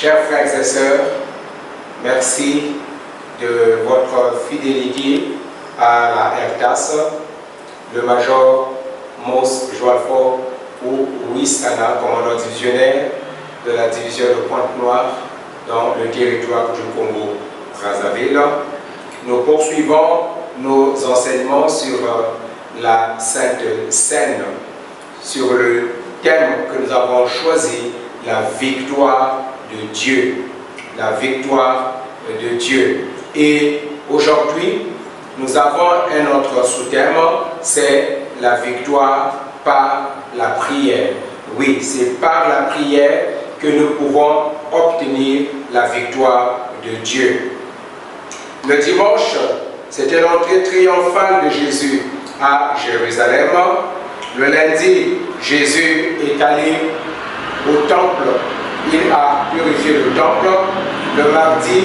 Chers frères et sœurs, merci de votre fidélité à la RTAS, le major Mos Joalfort ou Louis Anna, commandant divisionnaire de la division de Pointe-Noire dans le territoire du Congo-Brazzaville. Nous poursuivons nos enseignements sur la Sainte Seine, sur le thème que nous avons choisi, la victoire de Dieu. La victoire de Dieu. Et aujourd'hui, nous avons un autre sous-thème, c'est la victoire par la prière. Oui, c'est par la prière que nous pouvons obtenir la victoire de Dieu. Le dimanche, c'était l'entrée triomphale de Jésus à Jérusalem. Le lundi, Jésus est allé au temple. Il a purifié le temple. Le mardi,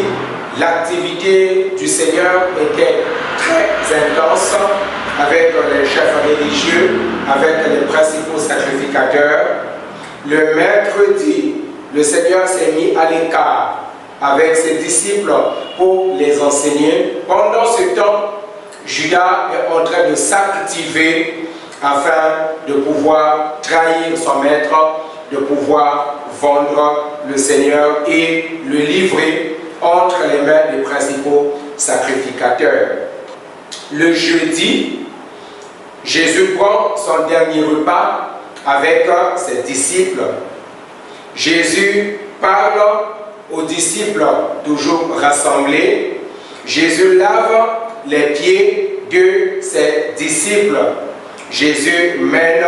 l'activité du Seigneur était très intense avec les chefs religieux, avec les principaux sacrificateurs. Le mercredi, le Seigneur s'est mis à l'écart avec ses disciples pour les enseigner. Pendant ce temps, Judas est en train de s'activer afin de pouvoir trahir son maître, de pouvoir vendre le Seigneur et le livrer entre les mains des principaux sacrificateurs. Le jeudi, Jésus prend son dernier repas avec ses disciples. Jésus parle aux disciples toujours rassemblés. Jésus lave les pieds de ses disciples. Jésus mène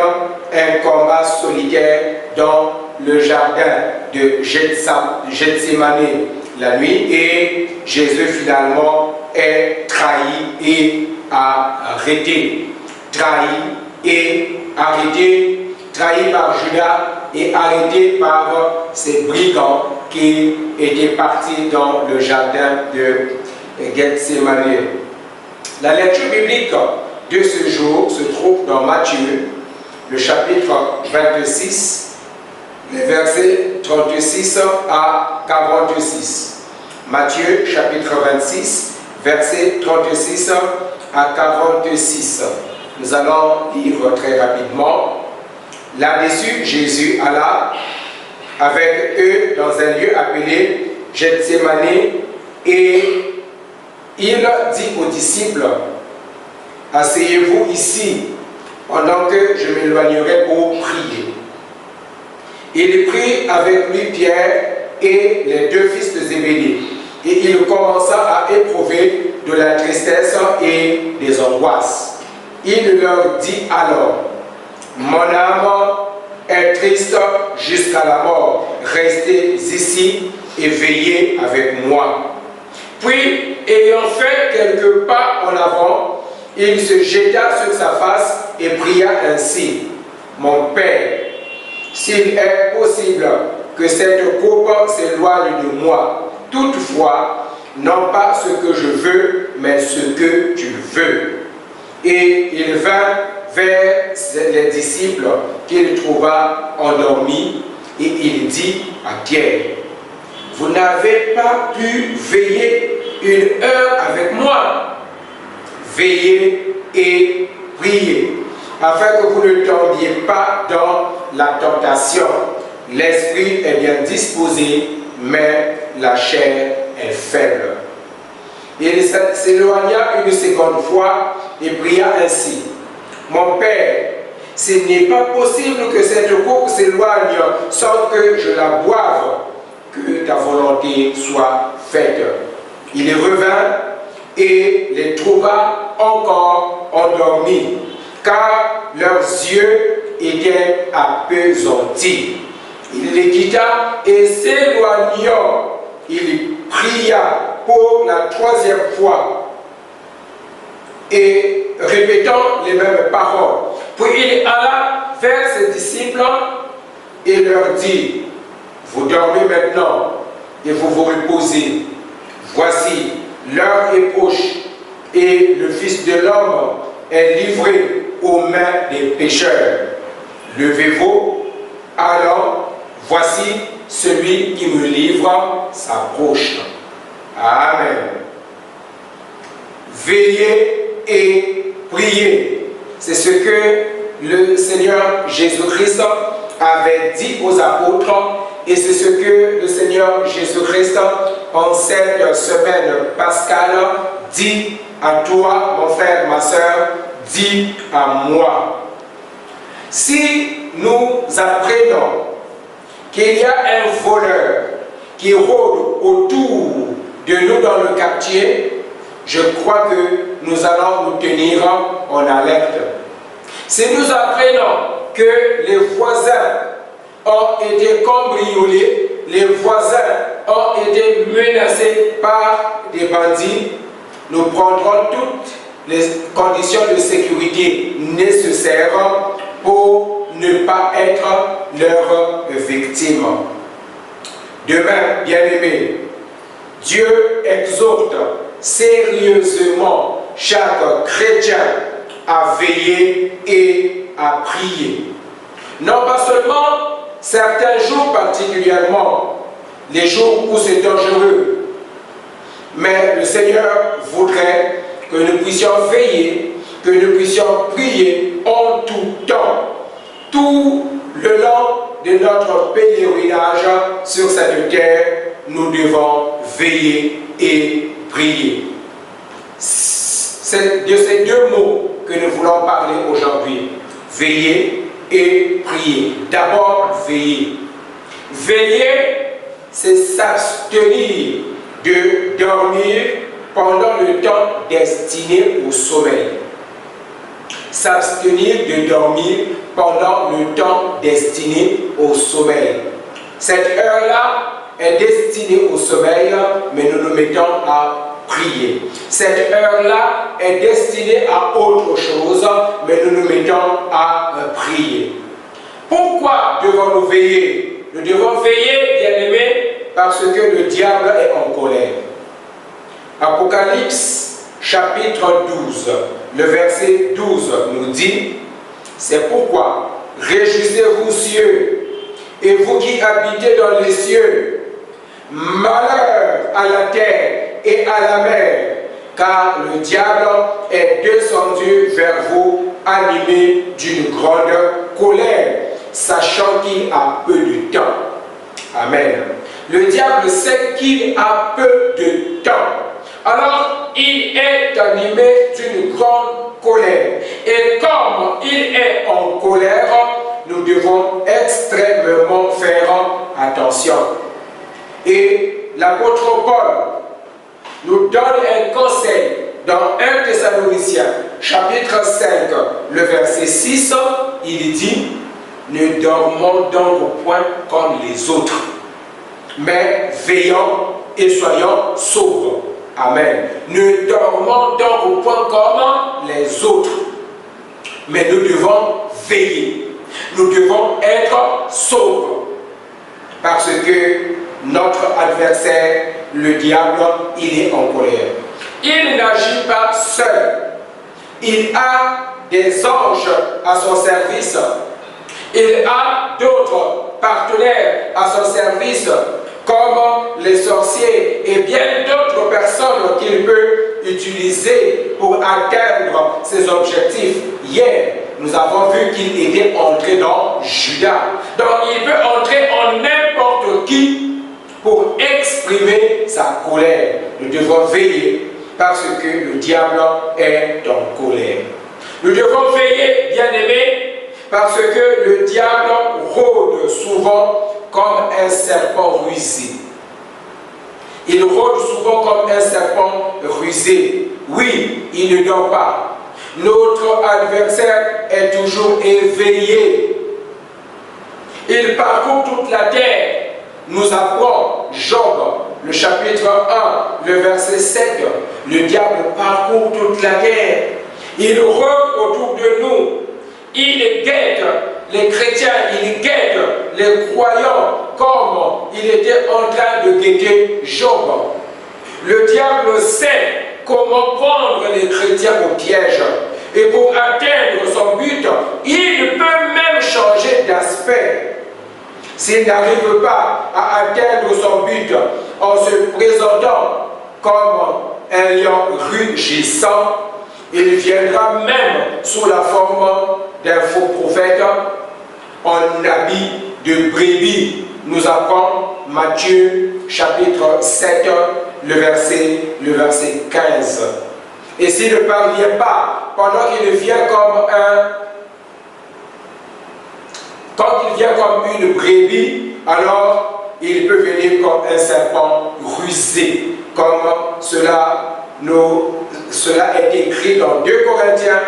un combat solitaire dans le jardin de Gethsémani la nuit et Jésus finalement est trahi et arrêté. Trahi et arrêté, trahi par Judas et arrêté par ces brigands qui étaient partis dans le jardin de Gethsémani. La lecture biblique de ce jour se trouve dans Matthieu, le chapitre 26, les versets 36 à 46. Matthieu, chapitre 26, versets 36 à 46. Nous allons lire très rapidement. Là-dessus, Jésus alla avec eux dans un lieu appelé Gethsémani et il dit aux disciples: asseyez-vous ici pendant que je m'éloignerai pour prier. Il prit avec lui Pierre et les deux fils de Zébédée et il commença à éprouver de la tristesse et des angoisses. Il leur dit alors: mon âme est triste jusqu'à la mort, restez ici et veillez avec moi. Puis, ayant fait quelques pas en avant, il se jeta sur sa face et pria ainsi: mon Père, s'il est possible que cette coupe s'éloigne de moi, toutefois, non pas ce que je veux, mais ce que tu veux. Et il vint vers les disciples qu'il trouva endormis et il dit à Pierre: vous n'avez pas pu veiller une heure avec moi? Veillez et priez, afin que vous ne tombiez pas dans la tentation. L'esprit est bien disposé, mais la chair est faible. Il s'éloigna une seconde fois et pria ainsi: mon Père, s'il n'est pas possible que cette coupe s'éloigne sans que je la boive, que ta volonté soit faite. Il revint et les trouva encore endormis, car leurs yeux étaient appesantis. Il les quitta et s'éloignant, il pria pour la troisième fois et répétant les mêmes paroles. Puis il alla vers ses disciples et leur dit: vous dormez maintenant et vous vous reposez. Voici, l'heure est proche et le Fils de l'homme est livré aux mains des pécheurs. Levez-vous, allons, voici, celui qui me livre s'approche. Amen. Veillez et priez. C'est ce que le Seigneur Jésus-Christ avait dit aux apôtres et c'est ce que le Seigneur Jésus-Christ en cette semaine pascale dit à toi, mon frère, ma soeur, dit à moi. Si nous apprenons qu'il y a un voleur qui rôde autour de nous dans le quartier, je crois que nous allons nous tenir en alerte. Si nous apprenons que les voisins ont été cambriolés, les voisins ont été menacés par des bandits, nous prendrons toutes les conditions de sécurité nécessaires pour ne pas être leur victime. Demain, bien-aimés, Dieu exhorte sérieusement chaque chrétien à veiller et à prier. Non pas seulement certains jours particulièrement, les jours où c'est dangereux, mais le Seigneur voudrait que nous puissions veiller, que nous puissions prier en tout temps, tout le long de notre pèlerinage sur cette terre, nous devons veiller et prier. C'est de ces deux mots que nous voulons parler aujourd'hui. Veiller et prier. D'abord, veiller. Veiller, c'est s'abstenir de dormir pendant le temps destiné au sommeil. S'abstenir de dormir pendant le temps destiné au sommeil. Cette heure-là est destinée au sommeil, mais nous nous mettons à prier. Cette heure-là est destinée à autre chose, mais nous nous mettons à prier. Pourquoi devons-nous veiller? Nous devons veiller, bien-aimés, parce que le diable est en colère. Apocalypse chapitre 12, le verset 12 nous dit: c'est pourquoi réjouissez-vous cieux, et vous qui habitez dans les cieux, malheur à la terre et à la mer, car le diable est descendu vers vous, animé d'une grande colère, sachant qu'il a peu de temps. Amen. Le diable sait qu'il a peu de temps. Alors, il est animé d'une grande colère. Et comme il est en colère, nous devons extrêmement faire attention. Et l'apôtre Paul nous donne un conseil dans 1 Thessaloniciens, chapitre 5, le verset 6, il dit: ne dormons donc point comme les autres, mais veillons et soyons sobres. Amen. Ne dormons donc point comme les autres, mais nous devons veiller. Nous devons être sobres, parce que notre adversaire, le diable, il est en colère. Il n'agit pas seul. Il a des anges à son service. Il a d'autres partenaires à son service, comme les sorciers et bien d'autres personnes qu'il peut utiliser pour atteindre ses objectifs. Hier, nous avons vu qu'il était entré dans Judas. Donc il peut entrer en n'importe qui pour exprimer sa colère. Nous devons veiller parce que le diable est en colère. Nous devons veiller, bien-aimés, parce que le diable rôde souvent comme un serpent rusé. Il rôde souvent comme un serpent rusé. Oui, il ne dort pas. Notre adversaire est toujours éveillé. Il parcourt toute la terre. Nous apprenons Job, le chapitre 1, le verset 7. Le diable parcourt toute la terre. Il rôde autour de nous. Il guette les chrétiens, il guette les croyants comme il était en train de guetter Job. Le diable sait comment prendre les chrétiens au piège. Et pour atteindre son but, il peut même changer d'aspect. s'il n'arrive pas à atteindre son but en se présentant comme un lion rugissant, il viendra même sous la forme d'un faux prophète en habit de brebis, nous apprend Matthieu chapitre 7, le verset 15. Et s'il ne parvient pas, pendant qu'il vient comme une brebis, alors il peut venir comme un serpent rusé, comme cela est écrit dans 2 Corinthiens,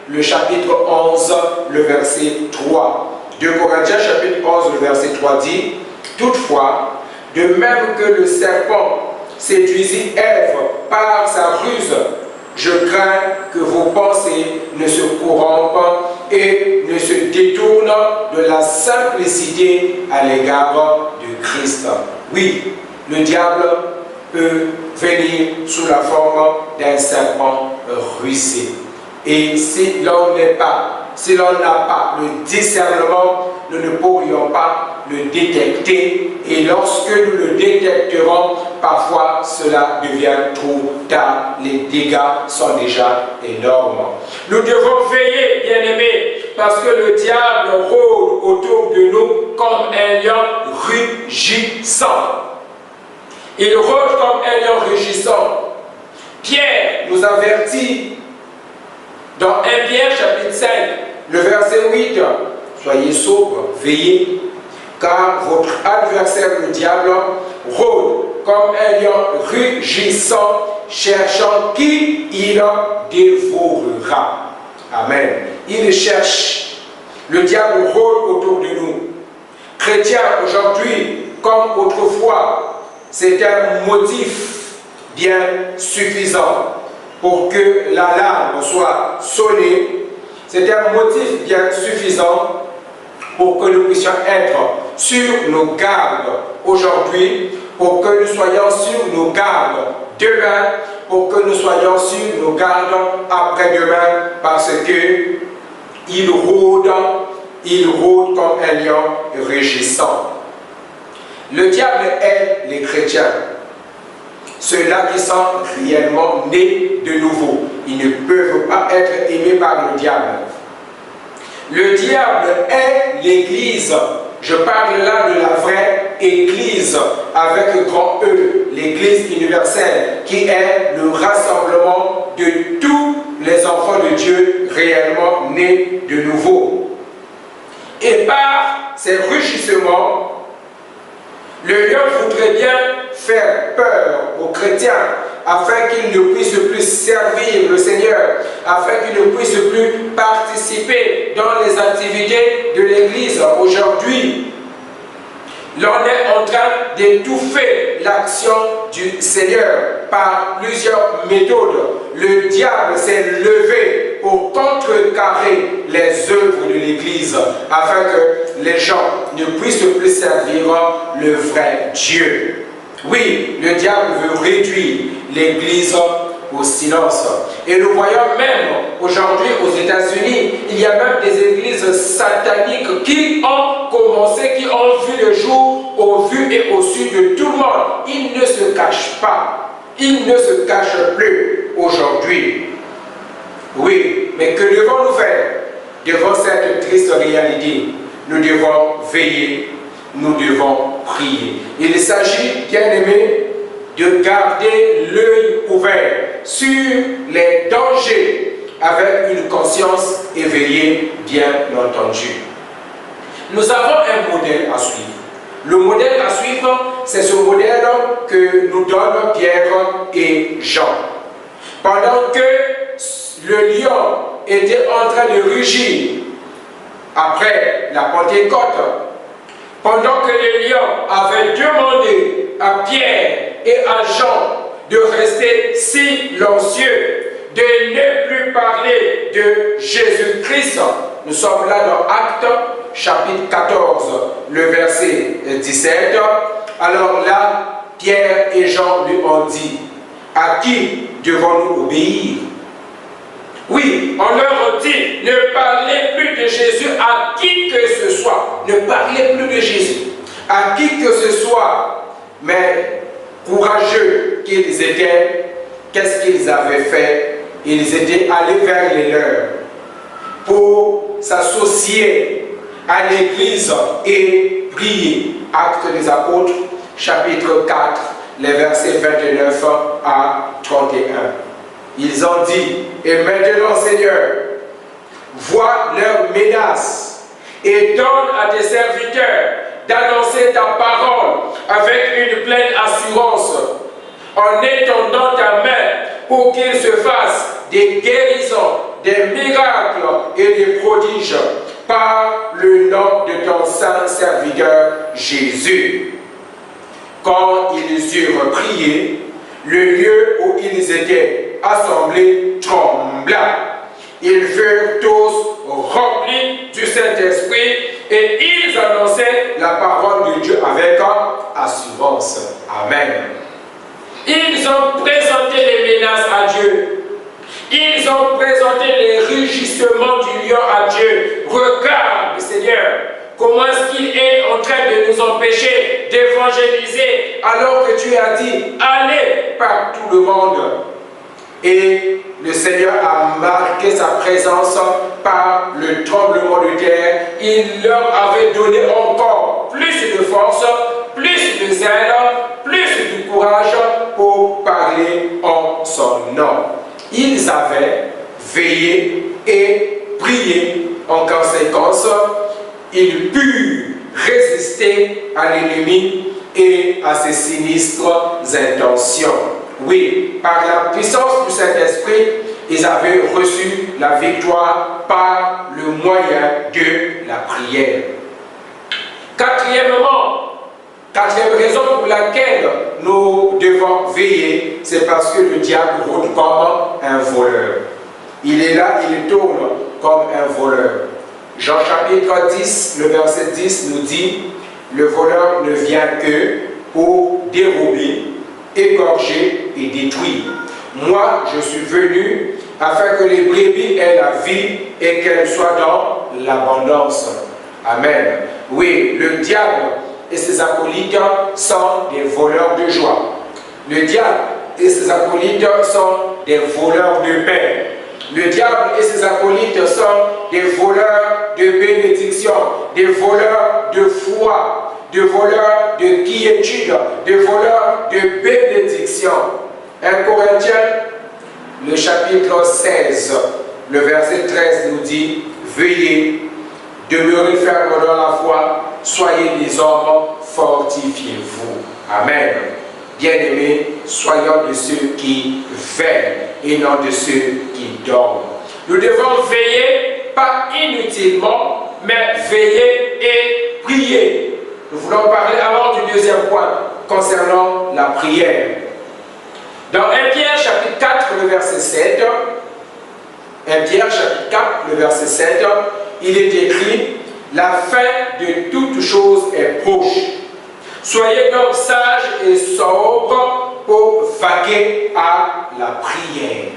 le chapitre 11, le verset 3. 2 Corinthiens, chapitre 11, le verset 3 dit, « Toutefois, de même que le serpent séduisit Ève par sa ruse, je crains que vos pensées ne se corrompent et ne se détournent de la simplicité à l'égard de Christ. » Oui, le diable peut venir sous la forme d'un serpent rusé. Et si l'on n'a pas le discernement, nous ne pourrions pas le détecter. Et lorsque nous le détecterons, parfois cela devient trop tard. Les dégâts sont déjà énormes. Nous devons veiller, bien-aimés, parce que le diable rôde autour de nous comme un lion rugissant. Il rôde comme un lion rugissant. Pierre nous avertit dans 1 Pierre chapitre 5, le verset 8, « Soyez sobres, veillez, car votre adversaire le diable rôde comme un lion rugissant, cherchant qui il dévorera. » Amen. Il cherche. Le diable rôde autour de nous. Chrétiens aujourd'hui, comme autrefois, c'est un motif bien suffisant pour que l'alarme soit sonnée. C'est un motif bien suffisant pour que nous puissions être sur nos gardes aujourd'hui, pour que nous soyons sur nos gardes demain, pour que nous soyons sur nos gardes après-demain, parce que il rôde comme un lion rugissant. Le diable est les chrétiens, ceux-là qui sont réellement nés de nouveau. Ils ne peuvent pas être aimés par le diable. Le diable est l'Église. Je parle là de la vraie Église avec un grand E, l'Église universelle, qui est le rassemblement de tous les enfants de Dieu réellement nés de nouveau. Et par ces rugissements, le lion voudrait bien faire peur aux chrétiens afin qu'ils ne puissent plus servir le Seigneur, afin qu'ils ne puissent plus participer dans les activités de l'Église. Aujourd'hui, l'on est en train d'étouffer l'action du Seigneur par plusieurs méthodes. Le diable s'est levé pour contrecarrer les œuvres de l'Église afin que les gens ne puissent plus servir le vrai Dieu. Oui, le diable veut réduire l'Église au silence. Et nous voyons même aujourd'hui aux États-Unis, il y a même des églises sataniques qui ont commencé, qui ont vu le jour au vu et au su de tout le monde. Ils ne se cachent pas. Ils ne se cachent plus aujourd'hui. Oui, mais que devons-nous faire devant cette triste réalité? Nous devons veiller, nous devons prier. Il s'agit, bien-aimés, de garder l'œil ouvert sur les dangers avec une conscience éveillée, bien entendu. Nous avons un modèle à suivre. Le modèle à suivre, c'est ce modèle que nous donnent Pierre et Jean. Pendant que le lion était en train de rugir après la Pentecôte, pendant que les lions avaient demandé à Pierre et à Jean de rester silencieux, de ne plus parler de Jésus-Christ. Nous sommes là dans Actes, chapitre 14, le verset 17. Alors là, Pierre et Jean lui ont dit, à qui devons-nous obéir? Oui, on leur dit, ne parlez plus de Jésus à qui que ce soit. Ne parlez plus de Jésus. à qui que ce soit, mais courageux qu'ils étaient, qu'est-ce qu'ils avaient fait? Ils étaient allés vers les leurs pour s'associer à l'église et prier. Actes des Apôtres, chapitre 4, les versets 29 à 31. Ils ont dit, et maintenant Seigneur, vois leurs menaces et donne à tes serviteurs d'annoncer ta parole avec une pleine assurance, en étendant ta main pour qu'il se fasse des guérisons, des miracles et des prodiges par le nom de ton saint serviteur Jésus. Quand ils eurent prié, le lieu où ils étaient assemblés trembla. Ils furent tous remplis du Saint-Esprit et ils annonçaient la parole de Dieu avec assurance. Amen. Ils ont présenté les menaces à Dieu. Ils ont présenté les rugissements du lion à Dieu. Regarde, Seigneur, comment est-ce qu'il est en train de nous empêcher d'évangéliser alors que tu as dit, allez par tout le monde. Et le Seigneur a marqué sa présence par le tremblement de terre. Il leur avait donné encore plus de force, plus de zèle, plus de courage pour parler en son nom. Ils avaient veillé et prié. En conséquence, ils purent résister à l'ennemi et à ses sinistres intentions. Oui, par la puissance du Saint-Esprit, ils avaient reçu la victoire par le moyen de la prière. Quatrième raison pour laquelle nous devons veiller, c'est parce que le diable rôde comme un voleur. Il est là, il tourne comme un voleur. Jean chapitre 10, le verset 10 nous dit, le voleur ne vient que pour dérober, égorger et détruire. Moi, je suis venu afin que les brebis aient la vie et qu'elles soient dans l'abondance. Amen. Oui, le diable et ses acolytes sont des voleurs de joie. Le diable et ses acolytes sont des voleurs de paix. Le diable et ses acolytes sont des voleurs de bénédiction, des voleurs de foi, des voleurs de quiétude, des voleurs de bénédiction. 1 Corinthiens, le chapitre 16, le verset 13 nous dit, veuillez demeurer ferme dans la foi, soyez des hommes, fortifiez-vous. Amen. Bien-aimés, soyons de ceux qui veillent et non de ceux qui dorment. Nous devons veiller, pas inutilement, mais veiller et prier. Nous voulons parler alors du deuxième point concernant la prière. Dans 1 Pierre chapitre 4, le verset 7, 1 Pierre chapitre 4, le verset 7, il est écrit, la fin de toute chose est proche. Soyez donc sages et sobres pour vaquer à la prière.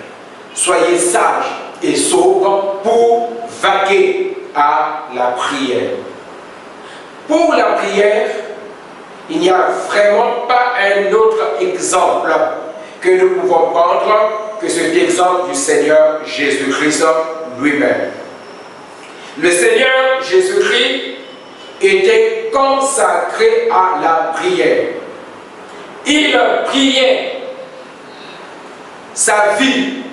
Soyez sages et sobres pour vaquer à la prière. Pour la prière, il n'y a vraiment pas un autre exemple que nous pouvons prendre que cet exemple du Seigneur Jésus-Christ lui-même. Le Seigneur Jésus-Christ était consacré à la prière. Il priait. Sa vie,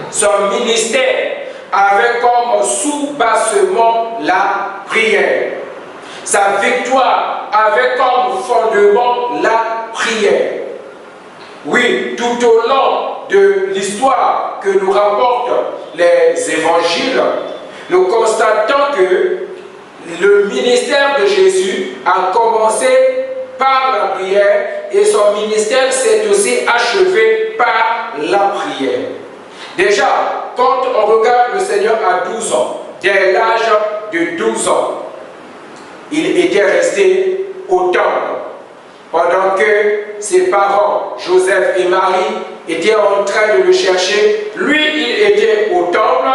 son ministère avait comme soubassement la prière. Sa victoire avait comme fondement la prière. Oui, tout au long de l'histoire que nous rapportent les évangiles, nous constatons que le ministère de Jésus a commencé par la prière et son ministère s'est aussi achevé par la prière. Déjà, quand on regarde le Seigneur à 12 ans, dès l'âge de 12 ans, il était resté au temple pendant que ses parents, Joseph et Marie, étaient en train de le chercher. Lui, il était au temple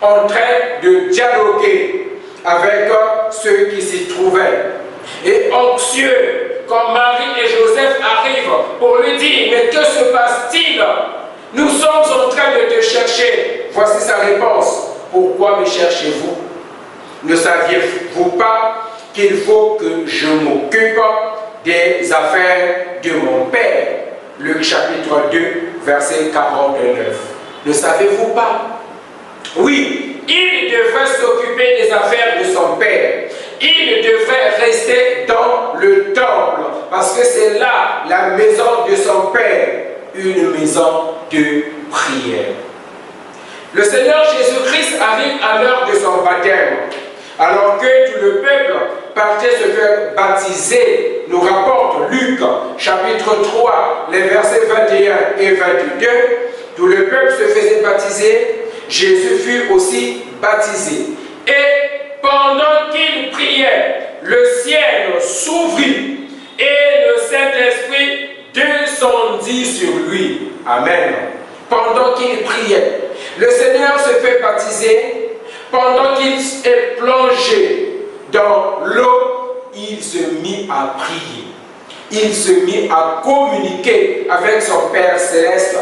en train de dialoguer avec ceux qui s'y trouvaient. Et anxieux, quand Marie et Joseph arrivent pour lui dire, mais que se passe-t-il? Nous sommes en train de te chercher. Voici sa réponse. Pourquoi me cherchez-vous? Ne saviez-vous pas qu'il faut que je m'occupe des affaires de mon Père? Luc chapitre 2, verset 49. Ne savez-vous pas? Oui, il devrait s'occuper des affaires de son Père. Il devrait rester dans le temple, parce que c'est là la maison de son Père, une maison de prière. Le Seigneur Jésus-Christ arrive à l'heure de son baptême, alors que tout le peuple partait se faire baptiser. Nous rapporte Luc chapitre 3, les versets 21 et 22. Tout le peuple se faisait baptiser. Jésus fut aussi baptisé. Et pendant qu'il priait, le ciel s'ouvrit et le Saint-Esprit descendit sur lui. Amen. Pendant qu'il priait, le Seigneur se fait baptiser. Pendant qu'il est plongé dans l'eau, il se mit à prier. Il se mit à communiquer avec son Père Céleste.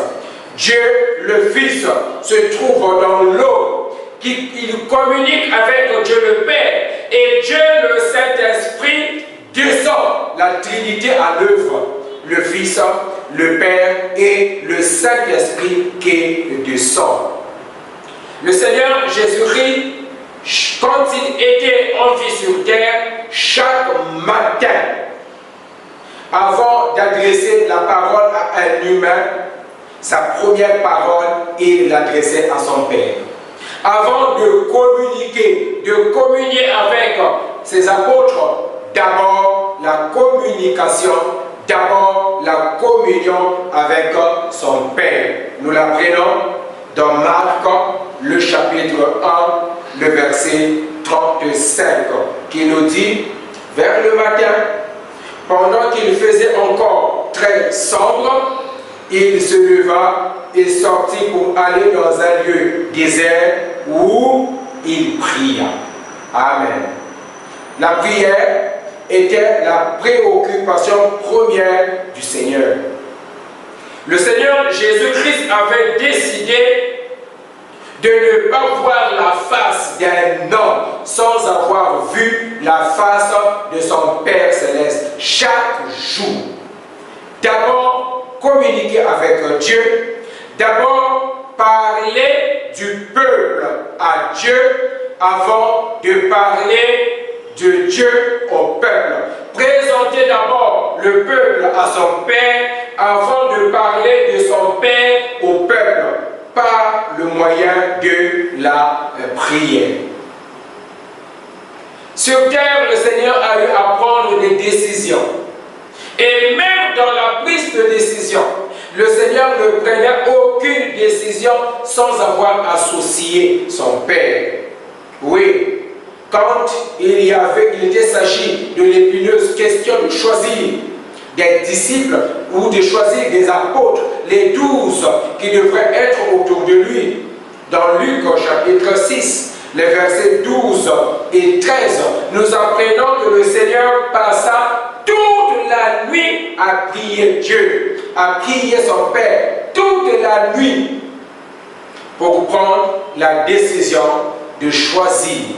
Dieu, le Fils, se trouve dans l'eau. Il communique avec Dieu le Père. Et Dieu, le Saint-Esprit, descend. La Trinité à l'œuvre. Le Fils, le Père et le Saint-Esprit qui descend. Le Seigneur Jésus-Christ, quand il était en vie sur terre, chaque matin, avant d'adresser la parole à un humain, sa première parole, il l'adressait à son Père. Avant de communiquer, de communier avec ses apôtres, d'abord la communication, d'abord la communion avec son Père. Nous l'apprenons dans Marc, le chapitre 1, le verset 35, qui nous dit, vers le matin, pendant qu'il faisait encore très sombre, il se leva et sortit pour aller dans un lieu désert où il pria. Amen. La prière était la préoccupation première du Seigneur. Le Seigneur Jésus-Christ avait décidé de ne pas voir la face d'un homme sans avoir vu la face de son Père Céleste chaque jour. D'abord, communiquer avec Dieu. D'abord, parler du peuple à Dieu avant de parler de Dieu au peuple. Présenter d'abord le peuple à son Père avant de parler de son Père au peuple par le moyen de la prière. Sur terre, le Seigneur a eu à prendre des décisions. Et même dans la prise de décision, le Seigneur ne prenait aucune décision sans avoir associé son Père. Oui, quand il était s'agit de l'épineuse question de choisir des disciples ou de choisir des apôtres, les 12 qui devraient être autour de lui, dans Luc chapitre 6, les versets 12 et 13, nous apprenons que le Seigneur passa toute la nuit à prier Dieu, à prier son Père, toute la nuit, pour prendre la décision de choisir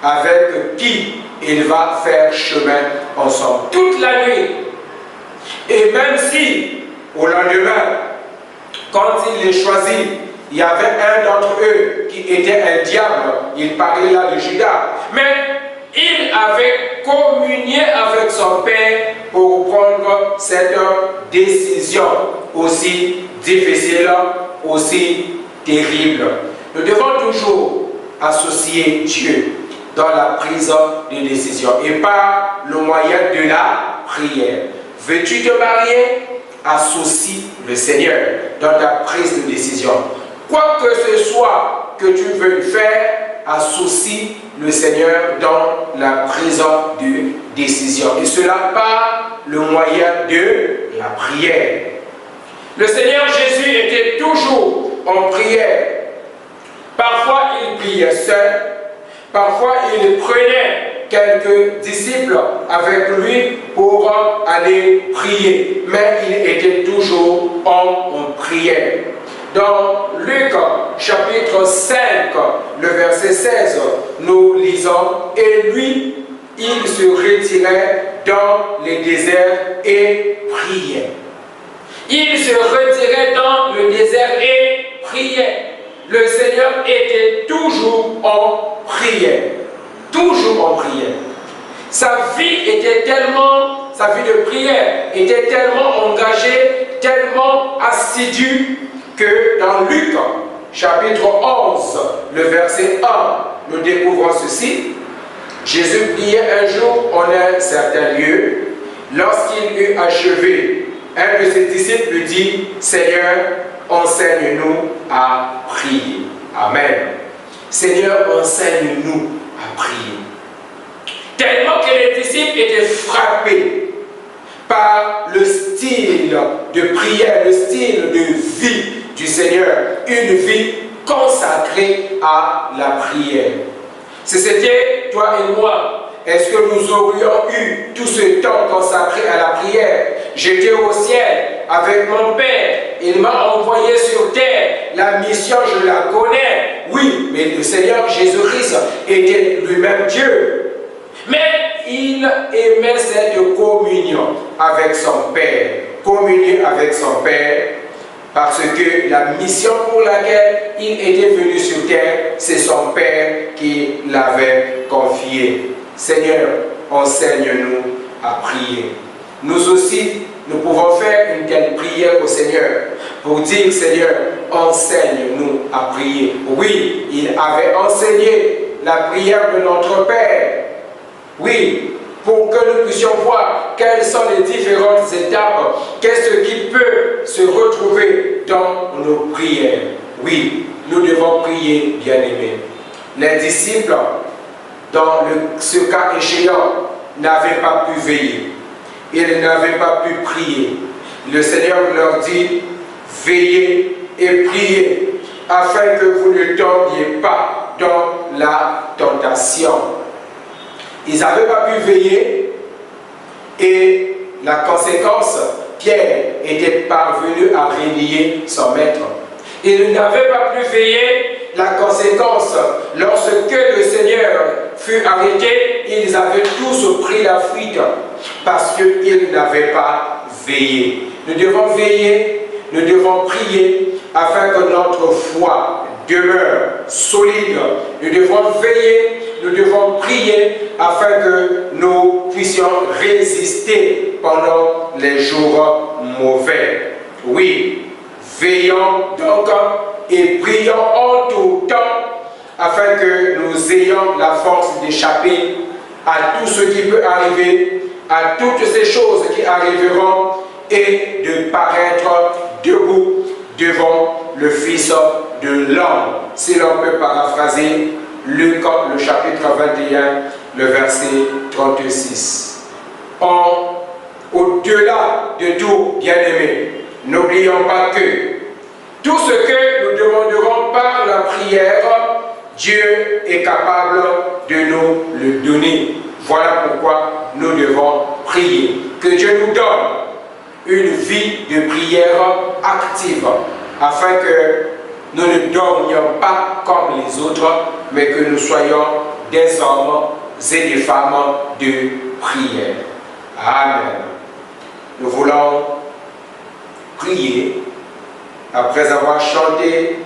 avec qui il va faire chemin ensemble. Toute la nuit. Et même si, au lendemain, quand il les choisit, il y avait un d'entre eux qui était un diable, il parlait là de Judas, mais il avait communié avec son Père pour prendre cette décision aussi difficile, aussi terrible. Nous devons toujours associer Dieu dans la prise de décision et par le moyen de la prière. Veux-tu te marier? Associe le Seigneur dans ta prise de décision. Quoi que ce soit que tu veux faire, associe le Seigneur dans la prise de décision. Et cela par le moyen de la prière. Le Seigneur Jésus était toujours en prière. Parfois, il priait seul. Parfois, il prenait quelques disciples avec lui pour aller prier, mais il était toujours en prière. Dans Luc chapitre 5, le verset 16, nous lisons « Et lui, il se retirait dans les déserts et priait. » Il se retirait dans le désert et priait. Le Seigneur était toujours en prière. Toujours en prière. Sa vie de prière était tellement engagée, tellement assidue, que dans Luc, chapitre 11, le verset 1, nous découvrons ceci. Jésus priait un jour en un certain lieu. Lorsqu'il eut achevé, un de ses disciples lui dit, « Seigneur, enseigne-nous à prier. » Amen. Seigneur, enseigne-nous à prier. Tellement que les disciples étaient frappés par le style de prière, le style de vie du Seigneur, une vie consacrée à la prière. Si c'était toi et moi, est-ce que nous aurions eu tout ce temps consacré à la prière? J'étais au ciel avec mon Père, il m'a envoyé sur terre, la mission je la connais. Oui, mais le Seigneur Jésus-Christ était lui-même Dieu. Mais il aimait cette communion avec son Père, communier avec son Père, parce que la mission pour laquelle il était venu sur terre, c'est son Père qui l'avait confié. Seigneur, enseigne-nous à prier. Nous aussi, nous pouvons faire une telle prière au Seigneur pour dire, Seigneur, enseigne-nous à prier. Oui, il avait enseigné la prière de notre Père. Oui, pour que nous puissions voir quelles sont les différentes étapes, qu'est-ce qui peut se retrouver dans nos prières. Oui, nous devons prier, bien-aimés. Les disciples, dans ce cas échéant, n'avaient pas pu veiller. Ils n'avaient pas pu prier. Le Seigneur leur dit, veillez et priez, afin que vous ne tombiez pas dans la tentation. Ils n'avaient pas pu veiller et la conséquence, Pierre était parvenu à renier son maître. Ils n'avaient pas pu veiller, la conséquence, lorsque le Seigneur fut arrêté, ils avaient tous pris la fuite parce qu'ils n'avaient pas veillé. Nous devons veiller, nous devons prier afin que notre foi demeure solide. Nous devons veiller, nous devons prier afin que nous puissions résister pendant les jours mauvais. Oui, veillons donc et prions en tout temps afin que nous ayons la force d'échapper à tout ce qui peut arriver, à toutes ces choses qui arriveront et de paraître debout devant le Fils de l'homme. Si l'on peut paraphraser Luc, le chapitre 21, le verset 36. Au-delà de tout, bien-aimés, n'oublions pas que tout ce que nous demanderons par la prière, Dieu est capable de nous le donner. Voilà pourquoi nous devons prier. Que Dieu nous donne une vie de prière active, afin que nous ne dormions pas comme les autres, mais que nous soyons des hommes et des femmes de prière. Amen. Nous voulons prier après avoir chanté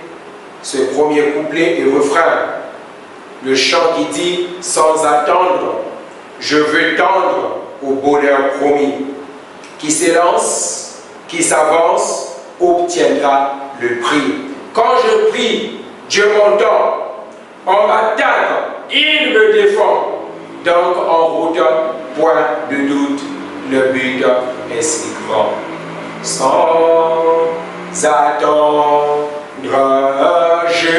ce premier couplet et refrain. Le chant qui dit « Sans attendre, je veux tendre au bonheur promis. Qui s'élance, qui s'avance, obtiendra le prix. » Quand je prie, Dieu m'entend. On m'attaque, il me défend. Donc en route, point de doute, le but est si grand. Sans attendre, je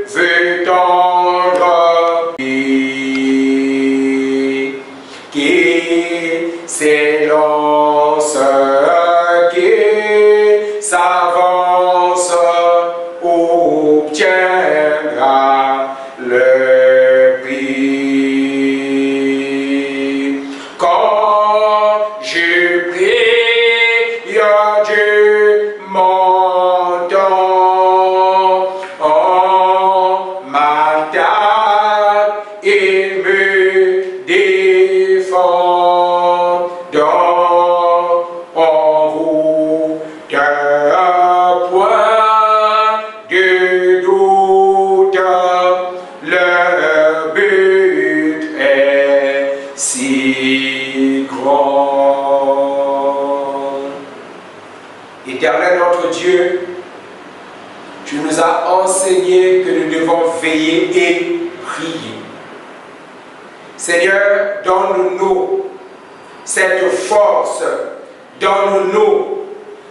veux tendre. Qui s'élance, qui s'avance, obtiendra le prix. Éternel notre Dieu, tu nous as enseigné que nous devons veiller et prier. Seigneur, donne-nous cette force, donne-nous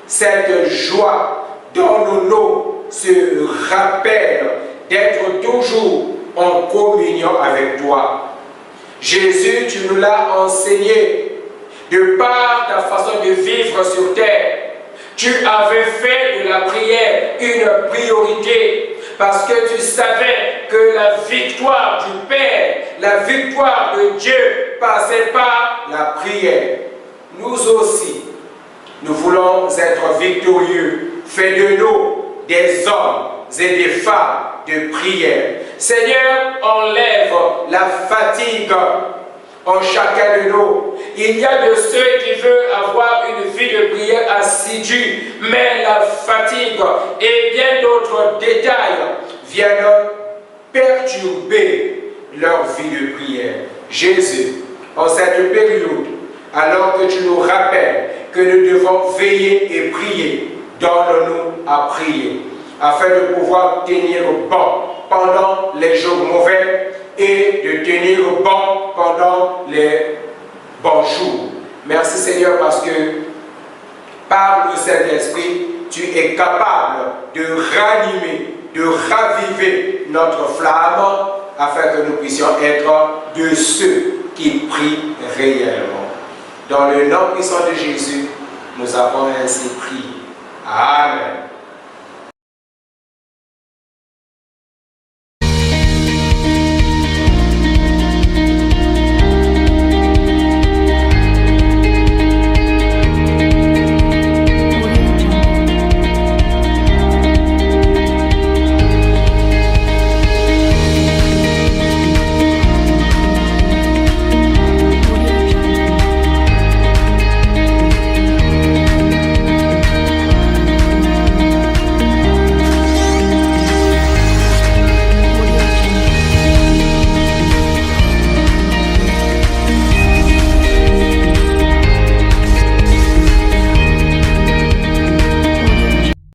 cette joie, donne-nous ce rappel d'être toujours en communion avec toi. Jésus, tu nous l'as enseigné de par ta façon de vivre sur terre. Tu avais fait de la prière une priorité parce que tu savais que la victoire du Père, la victoire de Dieu passait par la prière. Nous aussi, nous voulons être victorieux. Fais de nous des hommes et des femmes de prière. Seigneur, enlève la fatigue en chacun de nous. Il y a de ceux qui veulent avoir une vie de prière assidue, mais la fatigue et bien d'autres détails viennent perturber leur vie de prière. Jésus, en cette période, alors que tu nous rappelles que nous devons veiller et prier, donne-nous à prier, afin de pouvoir tenir bon pendant les jours mauvais et de tenir bon pendant les bons jours. Merci Seigneur parce que par le Saint-Esprit, tu es capable de ranimer, de raviver notre flamme afin que nous puissions être de ceux qui prient réellement. Dans le nom puissant de Jésus, nous avons ainsi prié. Amen.